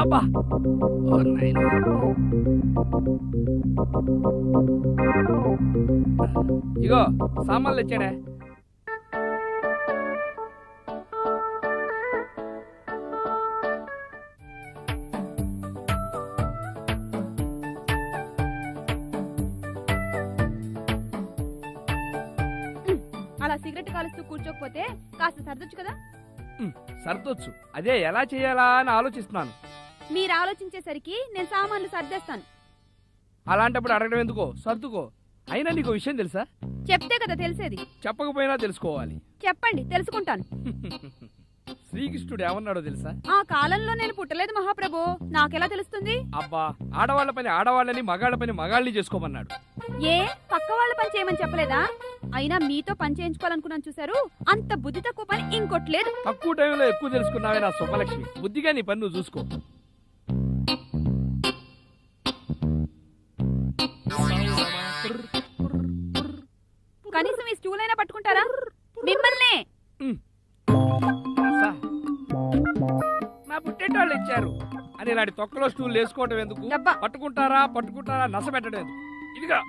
అబ్బా ఇగో సామాన్లు తెచ్చాడే. అలా సిగరెట్ కాలుస్తూ కూర్చోకపోతే కాస్త సర్దొచ్చు కదా. సర్దొచ్చు, అదే ఎలా చేయాలా అని ఆలోచిస్తున్నాను. మీరు ఆలోచించేసరికి నేను సామాన్లు సర్దేస్తాను. అలాంటప్పుడు అడగడం ఎందుకో, సర్దుకో. అయినా నీకు విషయం తెలుసా? చెప్తే కదా తెలిసేది. చెప్పకపోయినా తెలుసుకోవాలి. చెప్పండి, తెలుసుకుంటాను. శ్రీకృష్ణుడు ఏమన్నాడో తెలుసా? ఆ కాలంలో నేను పుట్టలేదు మహాప్రభు, నాకెలా తెలుస్తుంది? అబ్బా, ఆడవాళ్ల పని ఆడవాళ్ళని, మగాళ్ల పని మగాళ్ళని చేసుకోమన్నాడు. ఏ పక్క వాళ్ళ పని చేయమని చెప్పలేదా? అయినా మీతో పని చేయించుకోవాలనుకున్నాను చూసారు. అంత బుద్ధి తక్కువ పని ఇంకొట్లేదు. తక్కువ టైంలో ఎక్కువ తెలుసుకున్నావే నా సుబ్బలక్ష్మి. బుద్ధిగా నీ పని నువ్వు చూసుకో. కనీసం ఈ స్టూల్ అయినా పట్టుకుంటారా? మిమ్మల్నే నా పుట్టేటోళ్ళు ఇచ్చారు అని ఇలాంటి తొక్కలో స్టూల్ వేసుకోవటం ఎందుకు? పట్టుకుంటారా నస పెట్టడం ఎందుకు? ఇదిగా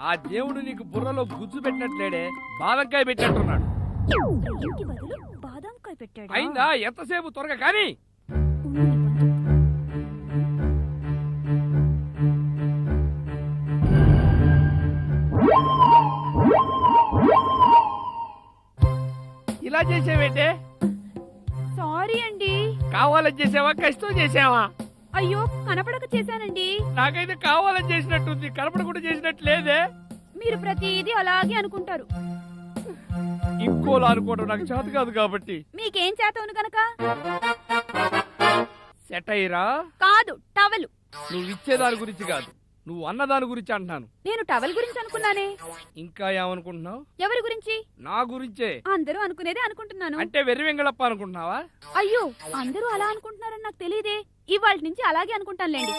ఆ దేవుడు నీకు బుర్రలో గుజ్జు పెట్టినట్లేడే, బాదంకాయ పెట్టినట్టున్నాడు. అయిందా? ఎంతసేపు? త్వరగా కానీ. ఇలా చేసేవేంటే? సారీ అండి. కావాలని చేసావా, కష్టం చేసావా? అయ్యో, కనపడక చేశానండి. నాకైతే కావాలని చేసినట్టుంది, కనపడకుండా చేసినట్టు లేదే. మీరు ప్రతిదీ అలాగే అనుకుంటారు. ఇంకోలా అనుకోవడం నాకు చేత కాదు కాబట్టి. మీకేం చేతవును కనుక? సెటైరా కాదు, టవలు. నువ్వు ఇచ్చేదాని గురించి కాదు, నువ్వు అన్నదాని గురించి అంటున్నాను. నేను టవల్ గురించి అనుకున్నానే. ఇంకా ఏమనుకుంటున్నావు? ఎవరి గురించి? నా గురించే. అందరూ అనుకునేదే అనుకుంటున్నాను. అంటే వెర్రి వెంగళప్ప అనుకుంటున్నావా? అయ్యో, అందరూ అలా అనుకుంటున్నారని నాకు తెలియదే. ఇవాళ నుంచి అలాగే అనుకుంటానులేండి.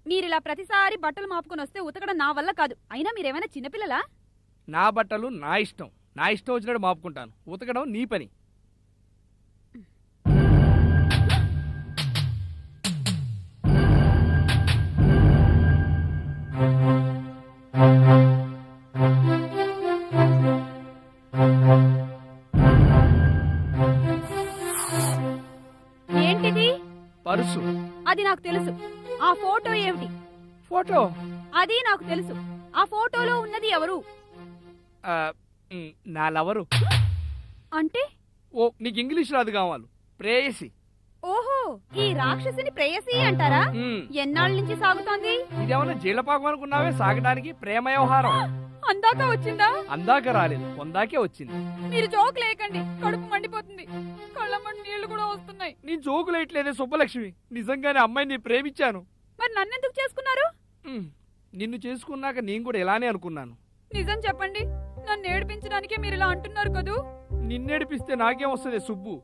మీరిలా ప్రతిసారి బట్టలు మాపుకొని వస్తే ఉతకడం నా వల్ల కాదు. అయినా మీరేమైనా చిన్నపిల్లలా? నా బట్టలు నా ఇష్టం, నా ఇష్టం వచ్చినట్టు మాపుకుంటాను. ఉతకడం నీ పని. ఏంటిది? పర్సు. అది నాకు తెలుసు. ఆ ఫోటో ఏమిటి? ఫోటో అది నాకు తెలుసు. ఆ ఫోటోలో ఉన్నది ఎవరు? నా లవరు. అంటే? ఓ, నీకు ఇంగ్లీష్ రాదు కావాలి. ప్రేయసి. ఓహో, ఈ రాక్షసిని ప్రేయసి అంటారా? ఎన్నాళ్ళ నుంచి సాగుతోంది? ఇదేమన్నా జీలపాకం అనుకున్నావే సాగడానికి? ప్రేమ వ్యవహారం. అందాక వచ్చిందా? అందాక రాలేదు, పొందాకే వచ్చింది. మీరు జోక్ లేకండి, కడుపు మండిపోతుంది, కళ్ళమ్మటి నీళ్లు కూడా వస్తున్నాయి. నేను జోకులేయట్లేదే సుబ్బలక్ష్మి, నిజంగానే అమ్మాయిని ప్రేమించాను. మరి నన్నెందుకు చేసుకున్నారు? నిన్ను చేసుకున్నాక నేను కూడా ఇలానే అనుకున్నాను. నిజం చెప్పండి, నన్ను ఏడిపించడానికే మీరు ఇలా అంటున్నారు కదూ? నిన్నేడిపిస్తే నాకేం వస్తుంది సుబ్బు?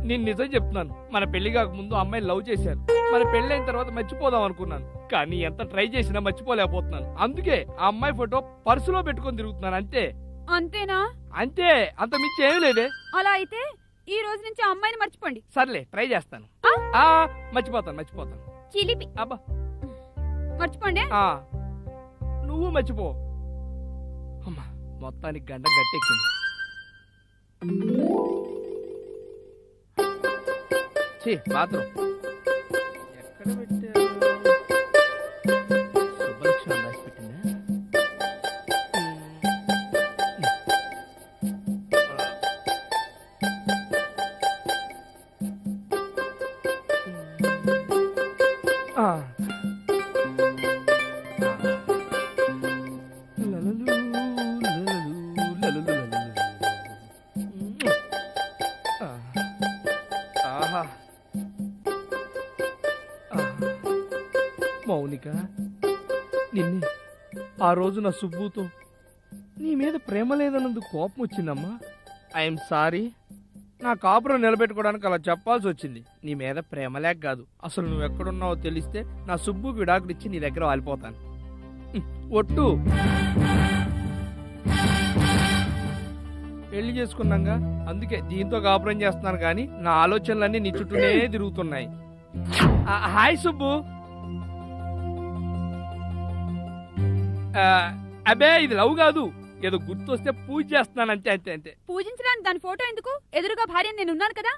నేను నిజం చెప్తున్నాను, మన పెళ్లి కాక ముందు అమ్మాయి లవ్ చేశాను. మన పెళ్ళైన తర్వాత మర్చిపోదాం అనుకున్నాను, కానీ ఎంత ట్రై చేసినా మర్చిపోలేకపోతున్నాను. అందుకే ఆ అమ్మాయి ఫోటో పర్సులో పెట్టుకొని తిరుగుతున్నాను. అంతే. అంతేనా? అంతే, అంత మించి ఏమీ లేదే. అలా అయితే ఈ రోజు నుంచి ఆ అమ్మాయిని మర్చిపోండి. సర్లే, ట్రై చేస్తాను. మర్చిపోతాను. చిలిపి. అబ్బా, మర్చిపోండి. నువ్వు మర్చిపో. అమ్మా, మొత్తానికి గంట గట్టెక్కింది. బాత్రూమ్ ఎక్కడ పెట్టారు? సుబ్బలక్ష్మి రాసి పెట్టిందా? మౌనిక, నిన్నే ఆ రోజు నా సుబ్బుతో నీ మీద ప్రేమ లేదన్నందుకు కోపం వచ్చిందమ్మా. I'm sorry. నా కాపురం నిలబెట్టుకోవడానికి అలా చెప్పాల్సి వచ్చింది. నీ మీద ప్రేమ లేక కాదు, అసలు నువ్వు ఎక్కడున్నావో తెలిస్తే నా సుబ్బుకి విడాకులు ఇచ్చి నీ దగ్గర వాలిపోతాను. ఒట్టు. పెళ్లి చేసుకున్నాగా, అందుకే దీంతో కాపురం చేస్తున్నాను, కానీ నా ఆలోచనలన్నీ నీ చుట్టూనే తిరుగుతున్నాయి. హాయ్ సుబ్బు. అబే, ఇది లవ్ కాదు, ఏదో గుర్తొస్తే పూజ చేస్తున్నాను. అంతే. పూజించడానికి దాని ఫోటో ఎందుకు? ఎదురుగా భార్య నేను ఉన్నాను కదా.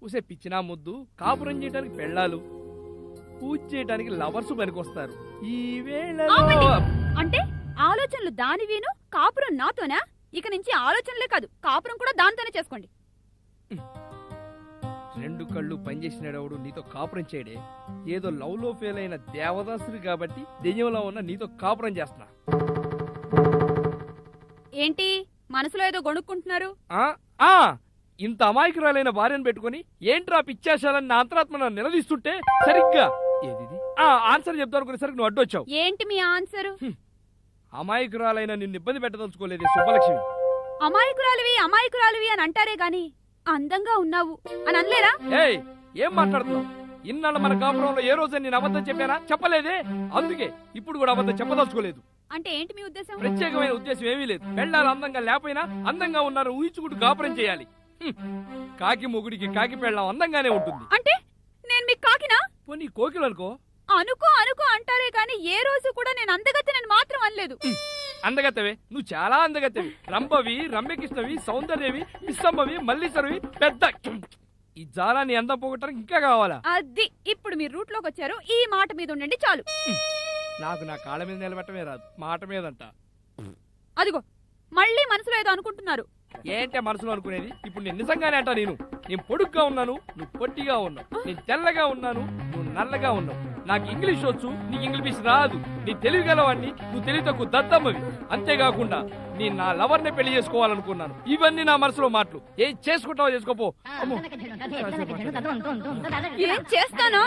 ఊసే పిచ్చినా ముద్దు, కాపురం చేయడానికి పెళ్ళాలు, పూజ చేయడానికి లవర్స్ పనికొస్తారు. ఈ వేళలో అంటే ఆలోచనలు దానివేను, కాపురం నాతోనా? ఇక నుంచి ఆలోచనలే కాదు, కాపురం కూడా దాంతోనే చేసుకోండి. రెండు కళ్ళు పనిచేసినాడెవడు నీతో కాపురం చేయడే? ఏదో లవ్ లో ఫెయిల్ అయిన దేవదాసుడు కాబట్టి దెయ్యంలో ఉన్న నీతో కాపురం చేస్తున్నా. ఏంటి మనసులో ఏదో గొణుక్కుంటున్నారు? ఇంత అమాయకురాలైన భార్యను పెట్టుకుని ఏంట్రా పిచ్చేశాలని నా అంతరాత్మ నన్ను నిలదీస్తుంటే సరిగ్గా ఏది ఆన్సర్ చెప్తాను అనుకునేసరికి నువ్వు అడ్డొచ్చావు. ఏంటి మీ ఆన్సర్? అమాయకురాలైన నిన్ను ఇబ్బంది పెట్టదలుచుకోలేదు సుబ్బలక్ష్మి. అమాయకురాలివి అని అంటారే గాని అందంగా ఉన్నావు అని అనలేరా? ఏం మాట్లాడుతున్నావు? ఇన్నాళ్ళ మన కాపురంలో ఏ రోజు నేను అబద్ధం చెప్పానా? చెప్పలేదే. అందుకే ఇప్పుడు కూడా అబద్ధం చెప్పదలుచుకోలేదు. అంటే ఏంటి మీ ఉద్దేశం? ప్రత్యేకమైన ఉద్దేశం ఏమీ లేదు. పెళ్ళాలు అందంగా లేకపోయినా అందంగా ఉన్నారు ఊహించుకుంటూ కాపురం చేయాలి. కాకి మొగుడికి కాకి పెళ్ళాం అందంగానే ఉంటుంది. అంటే నేను మీకు కాకినా? పోనీ కోకిలు అనుకో. అనుకో అంటారే కానీ ఏ రోజు కూడా నేను అందగత్తెనని మాత్రం అనలేదు. అందగత్తవే, నువ్వు చాలా అందగత్తవి. రంభవి, రమ్యకృష్ణవి, సౌందర్యవి, విస్సమ్మవి, మల్లీశ్వరవి, పెద్ద. ఈ జాలాన్ని అందం పోగొట్టడానికి ఇంకా కావాలా? అది ఇప్పుడు మీరు రూట్ లోకి వచ్చారు, ఈ మాట మీద ఉండండి చాలు. నాకు నా కాళ్ళ మీద నిలబెట్టమే రాదు, మాట మీదంట. అదిగో మళ్ళీ మనసులో ఏదో అనుకుంటున్నారు. ఏంటే మనసులో అనుకునేది? ఇప్పుడు నేను నిజంగానే అంటా. నేను పొడుగ్గా ఉన్నాను, నువ్వు పొట్టిగా ఉన్నావు. నేను తెల్లగా ఉన్నాను, నువ్వు నల్లగా ఉన్నావు. నాకు ఇంగ్లీష్ వచ్చు, నీకు ఇంగ్లీష్ రాదు. నీ తెలివిగలవాడిని, నువ్వు తెలివి తక్కువ దద్దమ్మవి. అంతేకాకుండా నేను నా లవర్ని పెళ్లి చేసుకోవాలనుకున్నాను. ఇవన్నీ నా మనసులో మాటలు. ఏం చేసుకుంటావో చేసుకోపో. ఏం చేస్తాను?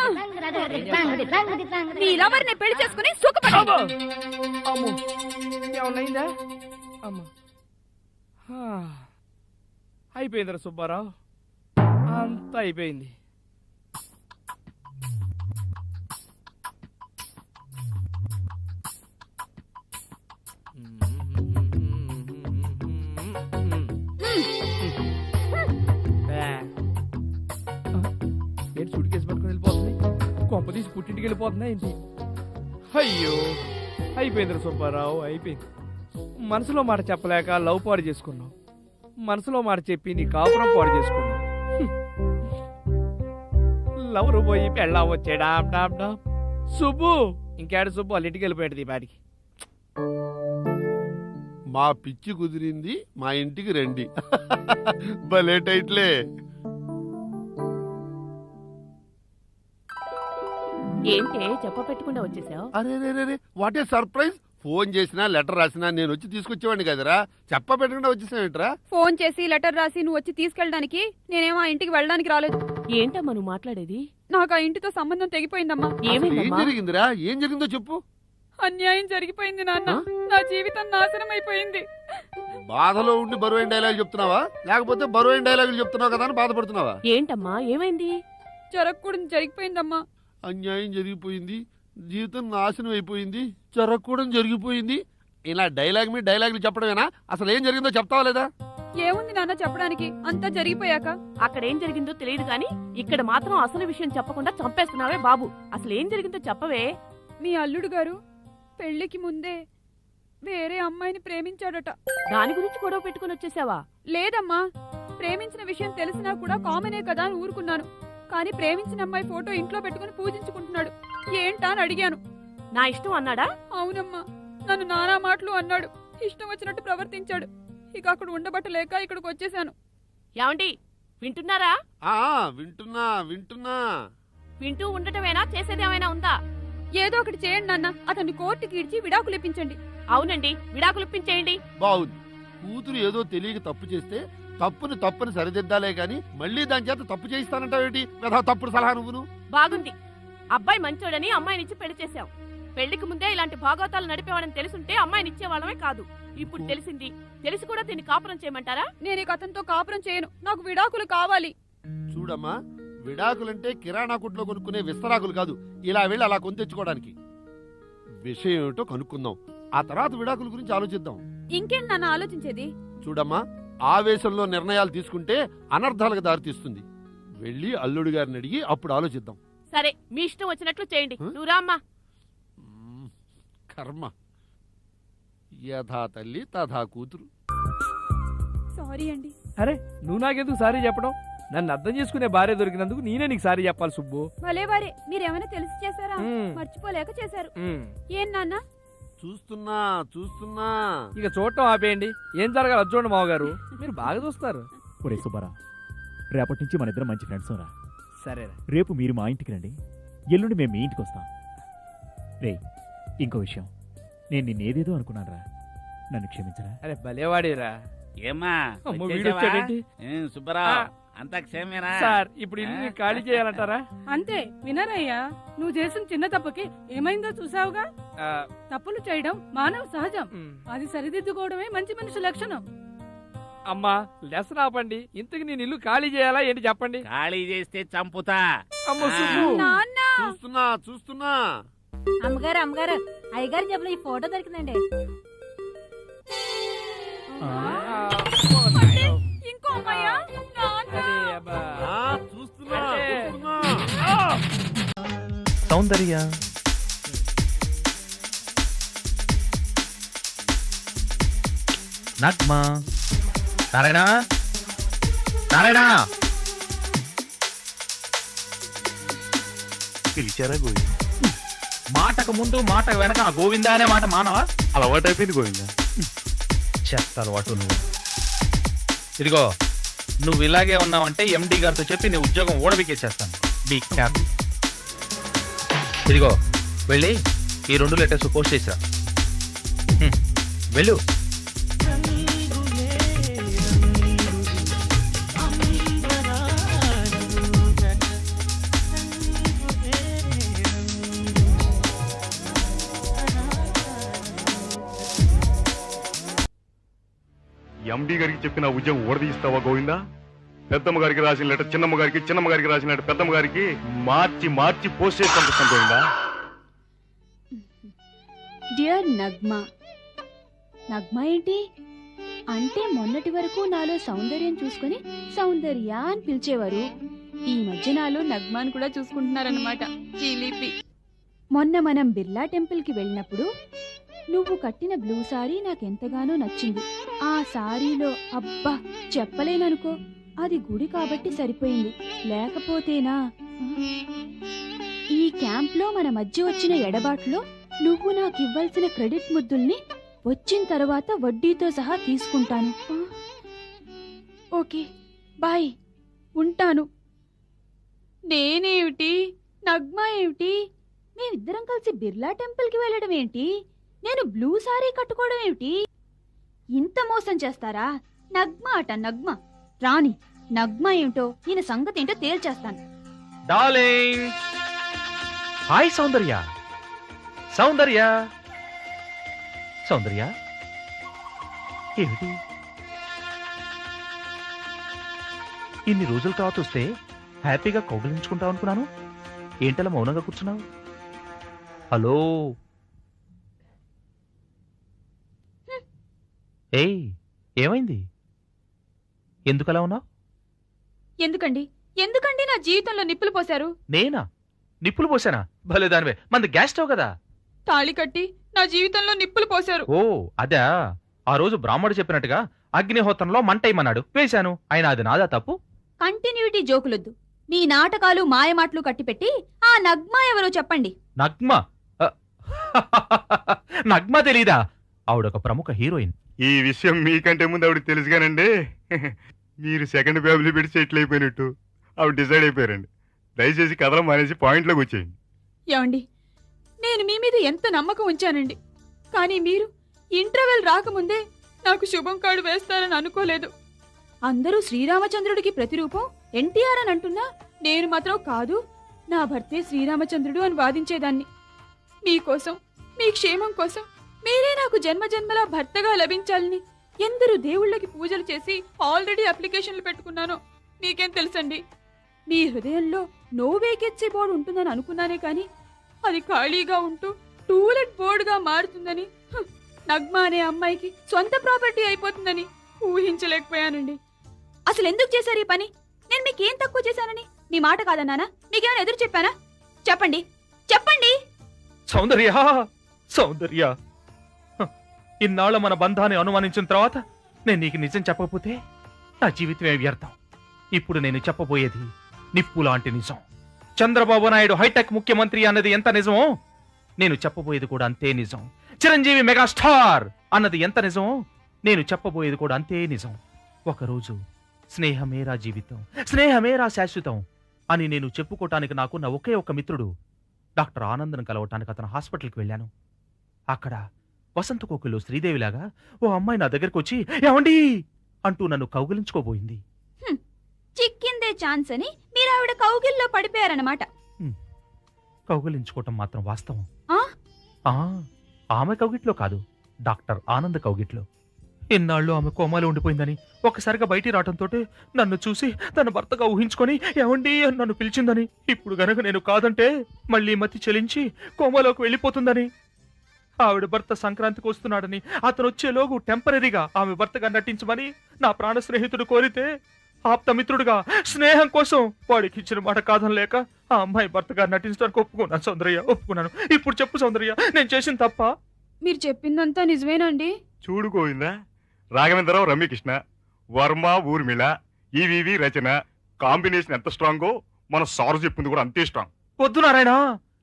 నీ లవర్ని పెళ్లి చేసుకుని సుఖపడు. అమ్మో, ఏమన్నైందా? అమ్మా, అయిపోయిందిరా సుబ్బారావు, అంతా అయిపోయింది. ఏంటి సూట్ కేసు పట్టుకుని వెళ్ళిపోతుంది? కొంప తీసి పుట్టింటికి వెళ్ళిపోతుందా ఏంటి? అయ్యో, అయిపోయిందిరా సుబ్బారావు, అయిపోయింది. మనసులో మాట చెప్పలేక లవ్ పాడు చేసుకున్నావు. మనసులో మాట చెప్పి నీ కాపురం పాడు చేసుకున్నావు. లవరు పోయి పెళ్ళా వచ్చాడా? సుబ్బు ఇంకేడు సుబ్బు వాళ్ళ ఇంటికి వెళ్ళిపోయాడు ఈ పాటికి. మా పిచ్చి కుదిరింది, మా ఇంటికి రండి. భలే టైట్లే. ఏంటే చెప్ప పెట్టకుండా వచ్చేసావు? అరే రే రే వాట్ ఏ సర్ప్రైజ్. ఫోన్ చేసినా లెటర్ రాసినా నేను వచ్చి తీసుకొచ్చేవాడిని కదరా, చెప్ప పెట్టకుండా వచ్చేసావేంట్రా? ఫోన్ చేసి లెటర్ రాసి నువ్వు వచ్చి తీసుకెళ్ళడానికి నేనేమో ఆ ఇంటికి వెళ్ళడానికి రాలేదు. ఏంటమ్మా నువ్వు మాట్లాడేది? నాకు ఆ ఇంటితో సంబంధం తెగిపోయిందమ్మా. ఏం ఏమైందమ్మా? జరిగిందిరా? ఏం జరిగిందో చెప్పు. అన్యాయం జరిగిపోయింది నాన్న. నా జీవితం నాశనం అయిపోయింది. బాధలో ఉండి బరువైన డైలాగ్ చెప్తున్నావా, లేకపోతే బరువైన డైలాగులు చెప్తున్నావు కదా అని బాధపడుతున్నావా? ఏంటమ్మా ఏమైంది? జరగకూడదు జరిగిపోయిందమ్మా. అన్యాయం జరిగిపోయింది, జీవితం నాశనం అయిపోయింది, జరగకూడదు జరిగిపోయింది. ఇలా డైలాగ్ మీద డైలాగులు చెప్పడమేనా? అసలు ఏం జరిగిందో చెప్తావా లేదా? ఏముంది నాన్న చెప్పడానికి, అంతా జరిగిపోయాక. అక్కడ ఏం జరిగిందో తెలియదు గాని ఇక్కడ మాత్రం అసలు విషయం చెప్పకుండా చంపేస్తున్నావే బాబు. అసలు ఏం జరిగిందో చెప్పవే. మీ అల్లుడు గారు పెళ్లికి ముందే వేరే అమ్మాయిని ప్రేమించాడట. దాని గురించి గొడవ పెట్టుకుని వచ్చేసావా? లేదమ్మా, ప్రేమించిన విషయం తెలిసినా కూడా కామనే కదా అని ఊరుకున్నాను. కానీ ప్రేమించిన అమ్మాయి ఫోటో ఇంట్లో పెట్టుకుని పూజించుకుంటున్నాడు. ఏంటా అని అడిగాను. నా ఇష్టం అన్నాడా? అవునమ్మా, నన్ను నానా మాటలు అన్నాడు. ఇష్టం వచ్చినట్టు ప్రవర్తించాడు. ఇక అక్కడ ఉండబట్టలేక ఇక్కడికి వచ్చేసాను. ఏమండి వింటున్నారా? ఆ వింటున్నా వింటున్నా. వింటూ ఉండటమేనా, చేసేదేమైనా ఉందా? ఏదో ఒకటి చేయండి నాన్న. అతన్ని కోర్టుకి ఇడ్చి విడాకులు ఇప్పించండి. అవునండి, విడాకులు ఇప్పించేయండి. బాగుంది. కూతురు ఏదో తెలియక తప్పు చేస్తే తప్పుని సరిదిద్దాలే గాని మళ్ళీ దాని చేత తప్పు చేయిస్తానంటావేంటి? తప్పుడు సలహా నువ్వును. బాగుంది. అబ్బాయి మంచోడని అమ్మాయినిచ్చి పెళ్లి చేశాం. పెళ్లికి ముందే ఇలాంటి భాగవతాలు నడిపేవాడని తెలుసుంటే అమ్మాయినిచ్చేవాళ్ళమే కాదు. ఇప్పుడు తెలిసింది. తెలిసి కూడా దీన్ని కాపురం చేయమంటారా? నేను ఇక అతనితో కాపురం చేయను. నాకు విడాకులు కావాలి. చూడమ్మా, విడాకులంటే కిరాణా కొట్లో కొనుక్కునే విస్తరాకులు కాదు. ఇలా వెళ్ళి అలా కొని తెచ్చుకోవడానికి. విషయం ఏమిటో కనుక్కుందాం, ఆ తర్వాత విడాకుల గురించి ఆలోచిద్దాం. ఇంకేంటి నాన్న ఆలోచించేది? చూడమ్మా, ఆవేశంలో నిర్ణయాలు తీసుకుంటే అనర్థాలకు దారితీస్తుంది. వెళ్ళి అల్లుడు గారిని అడిగి అప్పుడు ఆలోచిద్దాం. సరే, మీ ఇష్టం వచ్చినట్లు చేయండి. హ? నువ్వు రామ్మా. కర్మ. యథా తల్లి తథా కూతురు. సారీ అండి. అరే నువ్వు నాకెందుకు సారీ చెప్పడం? నన్ను అర్థం చేసుకునే భార్య దొరికినందుకు నేనే నీకు సారీ చెప్పాలి సుబ్బు. భలే వారే, మీరేమైనా తెలిసి చేశారా? మ్మ్. మర్చిపోలేక చేశారు. మ్మ్. ఏం నాన్న? చూస్తున్నా చూస్తున్నా. ఇక చూడటం ఆపేయండి. ఏం జరగాలి అది చూడండి మావగారు. మీరు బాగా చూస్తారు. ఒరే సుబ్బారా, రేపటి నుంచి మన ఇద్దరం మంచి ఫ్రెండ్స్ రా. సరేరా. రేపు మీరు మా ఇంటికి రండి, ఎల్లుండి మేము మీ ఇంటికి వస్తాం. రే, ఇంకో విషయం, నేను నిన్నేదేదో అనుకున్నాను రా, నన్ను క్షమించరా. అరే భలేవాడేరా. ఏమ్మా అమ్మో, వచ్చేసావా? వీడు వచ్చాడేంటి? ఏం సుబ్బరావు, ఆ. అంతా క్షేమేనా? సార్ ఇప్పుడు ఇల్లు ఖాళీ చేయాలంటారా? అంతే వినరయ్యా, నువ్వు చేసిన చిన్న తప్పుకి ఏమైందో చూసావుగా. ఆ, తప్పులు చేయడం మానవ సహజం. మ్. అది సరిదిద్దుకోవడమే మంచి మనిషి లక్షణం. అమ్మా లెసన్ ఆపండి. ఇంతకు నేను ఇల్లు ఖాళీ చేయాలా ఏంటి చెప్పండి. ఖాళీ చేస్తే చంపుతా. అమ్మ ఆ. సుబ్బు. నాన్న, చూస్తున్నా చూస్తున్నా. అమ్మగారు అమ్మగారు, అయ్యగారి జబ్బులో ఈ ఫోటో దొరికిందండి. ఆ, అంటే ఇంకో అమ్మాయా? నాన్న. అదే అబ్బా. చూస్తున్నా అంటే- చూస్తున్నా. సౌందర్య నగ్మా నారాయణ నారాయణ పిలిచారా గోవింద? మాటకు ముందు మాట వెనక ఆ గోవిందా అనే మాట మానవా? అలవాటైపోయింది గోవింద. చెత్త అలవాటు నువ్వు. ఇదిగో నువ్వు ఇలాగే ఉన్నావంటే ఎండి గారితో చెప్పి నీ ఉద్యోగం ఓడబికేసేస్తాను. Be cap. ఇదిగో వెళ్ళి ఈ 2 లెటర్స్ పోస్ట్ చేసిరా. వెళ్ళు. ఎండి గారికి చెప్పిన ఉద్యోగం ఓడదీస్తావా గోవిందా? పెద్దమ్మ గారికి రాసిన లెటర్ చిన్నమ్మ గారికి, చిన్నమ్మ గారికి రాసిన లెటర్ పెద్దమ్మ గారికి మార్చి మార్చి పోస్ట్ చేసి పంపిస్తాను గోవిందా. డియర్ నగ్మా. నగ్మా ఏంటి అంటే మొన్నటి వరకు నాలో సౌందర్యం చూసుకుని సౌందర్య అని పిలిచేవారు. ఈ మధ్య నాలో నగ్మాను కూడా చూసుకుంటున్నారన్నమాట. చిలిపి. మొన్న మనం బిర్లా టెంపుల్ కి వెళ్ళినప్పుడు నువ్వు కట్టిన బ్లూ సారీ నాకెంతగానో నచ్చింది. ఆ సారీలో అబ్బా చెప్పలేననుకో, అది గుడి కాబట్టి సరిపోయింది, లేకపోతేనా. ఈ క్యాంప్లో మన మధ్య వచ్చిన ఎడబాట్లో నువ్వు నాకివ్వాల్సిన క్రెడిట్ ముద్దుల్ని వచ్చిన తర్వాత వడ్డీతో సహా తీసుకుంటాను. ఓకే బాయ్, ఉంటాను. నేనేమిటి, నగ్మా ఏమిటి, మేమిద్దరం కలిసి బిర్లా టెంపుల్ కి వెళ్ళడం ఏంటి, నేను బ్లూ సారీ కట్టుకోవడం ఏమిటి? ఇంత మోసం చేస్తారా? నగ్మ అట నగ్మ. రాని నగ్మ ఏమిటో ఈయన సంగతి ఏంటో తేల్చేస్తాను. డార్లింగ్, హాయ్ సౌందర్య. సౌందర్య, సౌందర్య, ఏమిటి ఇన్ని రోజుల తర్వాత వస్తే హ్యాపీగా కౌగిలించుకుంటావు అనుకున్నాను. ఏంటలా మౌనంగా కూర్చున్నావు? హలో, ఏయ్, ఏమైంది? ఎందుకలా ఉన్నావు? ఎందుకండి ఎందుకండి నా జీవితంలో నిప్పులు పోశారు? నేనా నిప్పులు పోసానా? భలే దానివే, మంది గ్యాస్ స్టవ్ కదా. తాళి కట్టి నా జీవితంలో నిప్పులు పోశారు. ఓ అదా, ఆ రోజు బ్రాహ్మడు చెప్పినట్టుగా అగ్నిహోత్రంలో మంటేయమన్నాడు, వేశాను. అయినా అది నాదా తప్పు? కంటిన్యూటీ జోకులొద్దు. మీ నాటకాలు మాయమాటలు కట్టిపెట్టి ఆ నగ్మ ఎవరో చెప్పండి. నగ్మ? నగ్మ తెలీదా? ఆవిడొక ప్రముఖ హీరోయిన్. ఈ విషయం మీకంటే ముందు ఆవిడకి తెలుసుగానండి. మీరు సెకండ్ ఫ్యామిలీ పెట్టి సెటిల్ అయిపోయినట్టు ఆవిడ డిసైడ్ అయిపోయారండి. దయచేసి కథలు మానేసి పాయింట్లోకి వచ్చేయండి. ఏమండి, నేను మీ మీద ఎంత నమ్మకం ఉంచానండి, కానీ మీరు ఇంటర్వెల్ రాకముందే నాకు శుభం కార్డు వేస్తారని అనుకోలేదు. అందరూ శ్రీరామచంద్రుడికి ప్రతిరూపం ఎన్టీఆర్ అని అంటున్నా నేను మాత్రం కాదు, నా భర్తే శ్రీరామచంద్రుడు అని వాదించేదాన్ని. మీకోసం, మీ క్షేమం కోసం మీరే నాకు జన్మజన్మలా భర్తగా లభించాలని ఎందరు దేవుళ్ళకి పూజలు చేసి ఆల్రెడీ అప్లికేషన్లు పెట్టుకున్నానో మీకేం తెలుసండి. మీ హృదయంలో నో వేకెన్సీ బోర్డు ఉంటుందని అనుకున్నానే కానీ అది ఖాళీగా ఉంటూ టూలెట్ బోర్డుగా మారుతుందని, నగ్మ అనే అమ్మాయికి సొంత ప్రాపర్టీ అయిపోతుందని ఊహించలేకపోయానండి. అసలు ఎందుకు చేశారు ఈ పని? నేను మీకేం తక్కువ చేశానని మీ మాట కాదన్నానా? మీకేమైనా ఎదురు చెప్పానా? చెప్పండి, చెప్పండి. సౌందర్య, సౌందర్య, ఇన్నాళ్ళ మన బంధాన్ని అనుమానించిన తర్వాత నేను నీకు నిజం చెప్పకపోతే నా జీవితమే వ్యర్థం. ఇప్పుడు నేను చెప్పబోయేది నిప్పు లాంటి నిజం. చంద్రబాబు నాయుడు హైటెక్ ముఖ్యమంత్రి అన్నది ఎంత నిజమో నేను చెప్పబోయేది కూడా అంతే నిజం. చిరంజీవి మెగాస్టార్ అన్నది ఎంత నిజమో నేను చెప్పబోయేది కూడా అంతే నిజం. ఒకరోజు స్నేహమేరా జీవితం, స్నేహమేరా శాశ్వతం అని నేను చెప్పుకోవటానికి నాకున్న ఒకే ఒక మిత్రుడు డాక్టర్ ఆనంద్ను కలవటానికి అతను హాస్పిటల్కి వెళ్ళాను. అక్కడ వసంత కోకిలో శ్రీదేవిలాగా ఓ అమ్మాయి నా దగ్గరకు వచ్చి ఏమండి అంటూ నన్ను కౌగిలించుకోబోయింది. చిక్కిందే ఛాన్స్ అని మీరు ఆవిడ కౌగిల్లో పడిపోయారన్నమాట. కౌగిలించుకోవటం మాత్రం వాస్తవం. ఆ? ఆమె కౌగిట్లో కాదు, డాక్టర్ ఆనంద్ కౌగిట్లో. ఇన్నాళ్ళు ఆమె కోమాలో ఉండిపోయిందని ఒక్కసారిగా బయటికి రావడంతో నన్ను చూసి తన భర్తగా ఊహించుకొని ఏమండి అని నన్ను పిలిచిందని, ఇప్పుడు గనక నేను కాదంటే మళ్ళీ మతి చెలించి కోమాలోకి వెళ్ళిపోతుందని, ఆవిడ భర్త సంక్రాంతికి వస్తున్నాడని అతను వచ్చేలోగు టెంపరీగా ఆమె భర్తగా నటించమని నా ప్రాణ స్నేహితుడు కోరితే ఆప్తమిత్రుడుగా స్నేహం కోసం వాడికి ఇచ్చిన మాట కాదనలేక ఆ అమ్మాయి భర్తగా నటించడానికి ఒప్పుకున్నాను సౌందర్య, ఒప్పుకున్నాను. ఇప్పుడు చెప్పు సౌందర్య, నేను చేసిన తప్ప? మీరు చెప్పిందంతా నిజమేనండి? చూడు గోవిందా, రాఘవేంద్రరావు రమ్యకృష్ణ, వర్మ ఊర్మిళ, ఈవీవి రచన కాంబినేషన్ ఎంత స్ట్రాంగో మన సారు చెప్పింది కూడా అంతే స్ట్రాంగ్. వద్దు నారాయణ,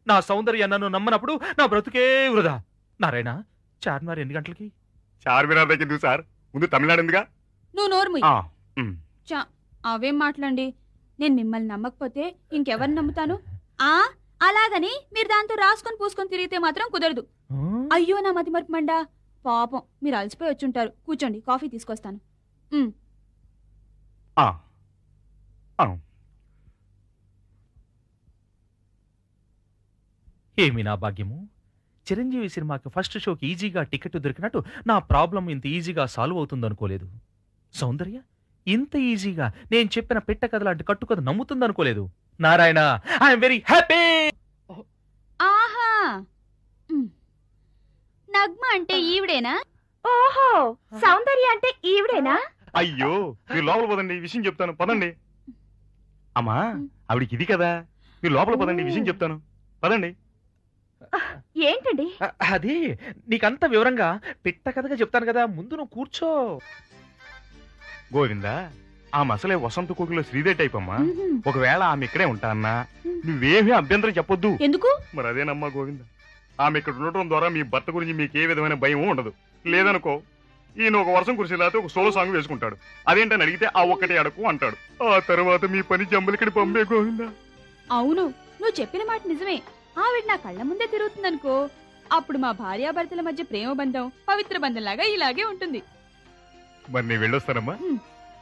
నా సౌందర్య నన్ను నమ్మనప్పుడు నా బ్రతుకే వృధా. నారాయణ, చార్మినార్ ఎన్ని గంటలకి? చార్మినార్ దగ్గర ఎందుకు సార్, ముందు తమిళనాడు ఎందుగా. నువ్వు నోర్ము. ఆ, ఉమ్. అవేం మాట్లాడండి, నేను మిమ్మల్ని నమ్మకపోతే ఇంకెవరిని నమ్ముతాను? అలాగని మీరు దాంతో రాసుకొని పూసుకొని తిరిగితే మాత్రం కుదరదు. అయ్యో నా మతి మరపు మండా, పాపం మీరు అలసిపోయి వచ్చుంటారు. కూర్చోండి, కాఫీ తీసుకొస్తాను. ఆ, ఆ. ఏమి నా భాగ్యము, చిరంజీవి సినిమాకి ఫస్ట్ షోకి ఈజీగా టికెట్ దొరికినట్టు నా ప్రాబ్లం ఇంత ఈజీగా సాల్వ్ అవుతుందనుకోలేదు. సౌందర్య ఇంత ఈజీగా నేను చెప్పిన పెట్ట కథ లాంటి కట్టుకథ నమ్ముతుందనుకోలేదు. Narayana, I'm very happy. ఆహా, నగ్మ అంటే ఈవిడేనా? ఓహో, సౌందర్య అంటే ఈవిడేనా? అయ్యో, మీరు లోపల పదండి, ఈ విషయం చెప్తాను, పదండి. అమ్మా, ఆవిడికి ఇది కదా, మీరు లోపల పదండి, ఈ విషయం చెప్తాను, పదండి. ఏంటండి అది నీకంత వివరంగా పెట్ట కథగా చెప్తాను కదా, ముందు నువ్వు కూర్చో. గోవిందా, ఆ మసలే వసంత కోకిలో శ్రీదేవి టైప్ అమ్మా. ఒకవేళ ఆమె ఇక్కడే ఉంటా అన్నా నువ్వేమీ అభ్యంతరం చెప్పొద్దు. ఎందుకు? మరి అదేనమ్మా గోవింద, ఆమె ఇక్కడ ఉండటం ద్వారా మీ భర్త గురించి మీకు ఏ విధమైన భయం ఉండదు. లేదనుకో, ఈయన ఒక వర్షం కురిసి లేకపోతే ఒక సోలో సాంగ్ వేసుకుంటాడు. అదేంటని అడిగితే ఆ ఒక్కటే అడకు అంటాడు. ఆ తర్వాత మీ పని జంబలికడి పంపే గోవిందా. అవును, నువ్వు చెప్పిన మాట నిజమే. ఆవిడ నా కళ్ళ ముందే తిరుగుతుందనుకో, అప్పుడు మా భార్యాభర్తల మధ్య ప్రేమ బంధం పవిత్ర బంధంలాగా ఇలాగే ఉంటుంది. మరి నేను వెళ్ళొస్తానమ్మా. హ్మ్.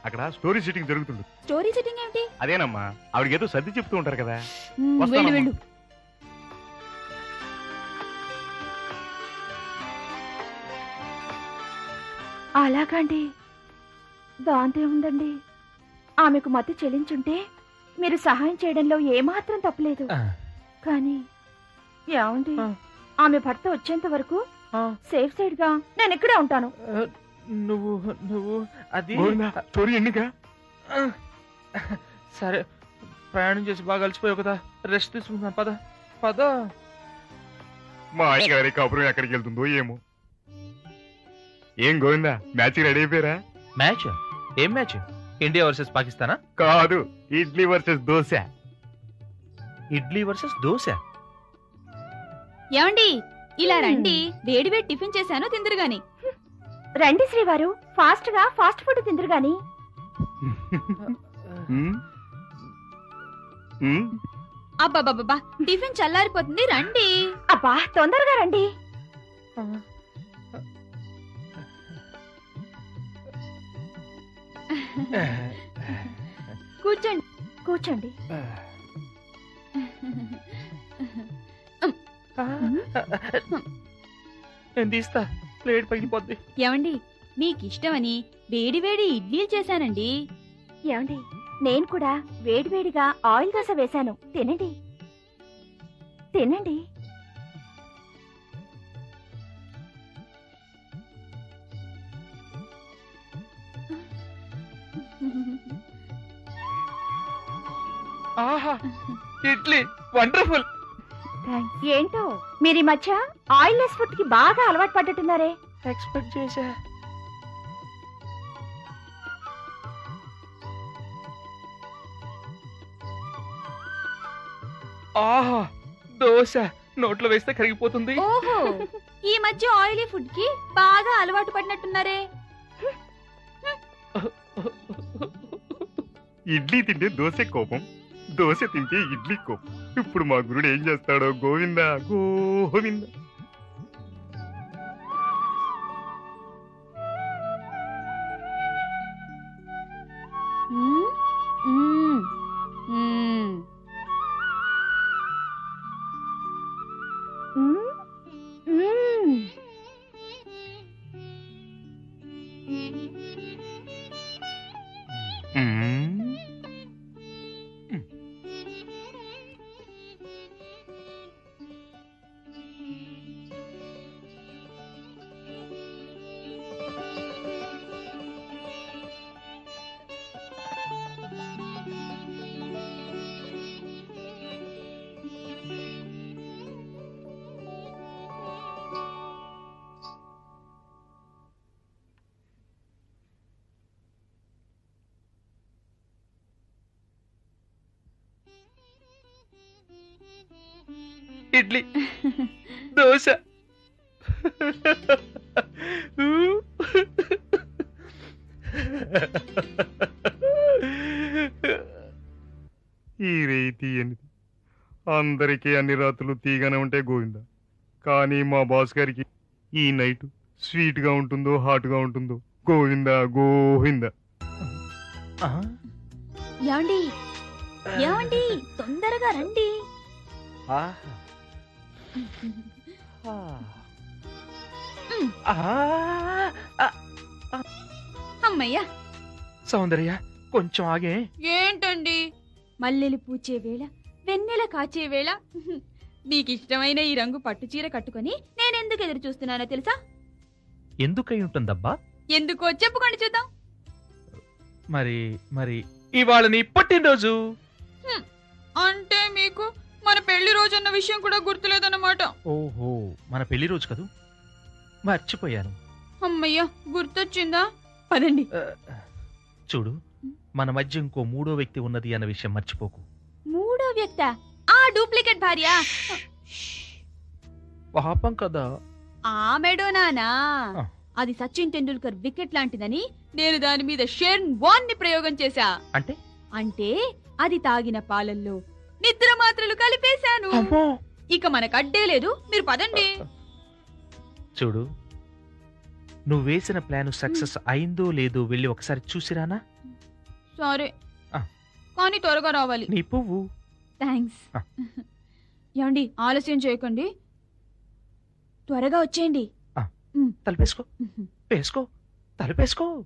అక్కడ స్టోరీ షూటింగ్ జరుగుతుంది. స్టోరీ సెట్టింగ్ ఏమిటి? అదేనమ్మా, ఆవిడకి ఏదో సర్ది చెప్తూ ఉంటారు కదా. వెళ్ళు వస్తానమ్మా. వెళ్ళు. అలాగండి, దాంతో ఉందండి. ఆమెకు మతి చెల్లించుంటే మీరు సహాయం చేయడంలో ఏమాత్రం తప్పలేదు. కానీ ఏమండి, ఆమె భర్త వచ్చేంత వరకు సేఫ్ సైడ్ గా నేను ఇక్కడే ఉంటాను. నువ్వు నువ్వు అది గోవిందా, స్టోరీ ఎన్నిక? సరే, ప్రయాణం చేసి బాగా అలసిపోయావు కదా, రెస్ట్ తీసుకుంటున్నాను. పద పద. మా అయ్యగారి కాపురం ఎక్కడికి వెళ్తుందో ఏమో. ఏం గోవిందా, మ్యాచ్ రెడీ అయిపోయారా? మ్యాచ్? ఏం మ్యాచ్? ఇండియా వర్సెస్ పాకిస్తానా? కాదు, ఇడ్లీ వర్సెస్ దోశ. ఇడ్లీ వర్సెస్ దోశ? ఏమండి ఇలా రండి, వేడి వేడి టిఫిన్ చేశాను, తిందురు గాని. రండి శ్రీవారు, ఫాస్ట్ గా ఫాస్ట్ ఫుడ్ తిందురు గాని. ఉమ్, ఉమ్, అబ్బాబాబా, టిఫిన్ చల్లారిపోతుంది, రండి. అబ్బా తొందరగా రండి. కూర్చోండి. కూర్చోండి. నేను తీస్తా, ప్లేట్ పగిలిపోద్ది. ఏమండి మీకు ఇష్టమని వేడి వేడి ఇడ్లీలు చేశానండి. ఏమండి, నేను కూడా వేడివేడిగా ఆయిల్ దోశ వేశాను, తినండి తినండి. ఆహా, ఇడ్లీ వండర్ఫుల్. ఏంటో మీరు ఈ మధ్య ఆయిల్ లెస్ ఫుడ్ కి బాగా అలవాటు పడ్డట్టున్నారే. ఎక్స్పెక్ట్ చేశా. ఆహా, దోశ నోట్లో వేస్తే కరిగిపోతుంది. ఓహో, ఈ మధ్య ఆయిలీ ఫుడ్ కి బాగా అలవాటు పడినట్టున్నారే. ఇడ్లీ తింటే దోశ కోపం, దోశ తింటే ఇడ్లీ కోపం. ఇప్పుడు మా గురుడు ఏం చేస్తాడో గోవిందా గోవిందా. మ్మ్, మ్మ్, మ్మ్. మ్మ్, మ్మ్. ఉమ్, ఇడ్లీ దోశ. ఈ రీతి ఎనిమిది అందరికీ అన్ని రాత్రులు తీగానే ఉంటే గోవిందా. కానీ మా బాస్ గారికి ఈ నైట్ స్వీట్ గా ఉంటుందో హాట్ గా ఉంటుందో గోవిందా గోవిందా. ఏమండి ఏమండి, తొందరగా రండి. అమ్మయ్యా. సౌందర్య, కొంచెం ఆగే. ఏంటండి, మల్లెలు పూచే వేళ, వెన్నెల కాచే వేళ, మీకు ఇష్టమైన ఈ రంగు పట్టుచీర కట్టుకొని నేనెందుకు ఎదురు చూస్తున్నానో తెలుసా? ఎందుకై ఉంటుందబ్బా? ఎందుకో చెప్పుకోండి చూద్దాం. మరి మరి ఇవాళ నీ పుట్టినరోజు. అంటే మీకు మన పెళ్లి రోజు అన్న విషయం కూడా గుర్తులేదన్నమాట. ఓహో, మన పెళ్లి రోజు కదూ, మర్చిపోయాను. అమ్మయ్యా, గుర్తొచ్చిందా? పదండి. చూడు, మన మధ్య ఇంకో మూడో వ్యక్తి ఉన్నది అన్న విషయం మర్చిపోకు. మూడో వ్యక్త? ఆ డూప్లికేట్ భార్య. పాపం కదా. ఆ మెడోనానా, ఆ. అది సచిన్ టెండూల్కర్ వికెట్ లాంటిదని నేను దాని మీద షేర్న్ వాన్ ని ప్రయోగం చేశా. అంటే అంటే అది తాగిన పాలల్లో నిద్ర మాత్రలు కలిపేశాను. అమ్మో, ఇక మనకు అడ్డే లేదు, మీరు పదండి. చూడు, నువ్వు వేసిన ప్లాన్ సక్సెస్ అయిందో లేదో వెళ్ళి ఒకసారి చూసిరానా? సరే, ఆ. కానీ త్వరగా రావాలి. నీ పువ్వు. థ్యాంక్స్. ఆ. ఏమండి, ఆలస్యం చేయకండి, త్వరగా వచ్చేయండి. తలపేసుకో, వేసుకో, తలపేసుకో.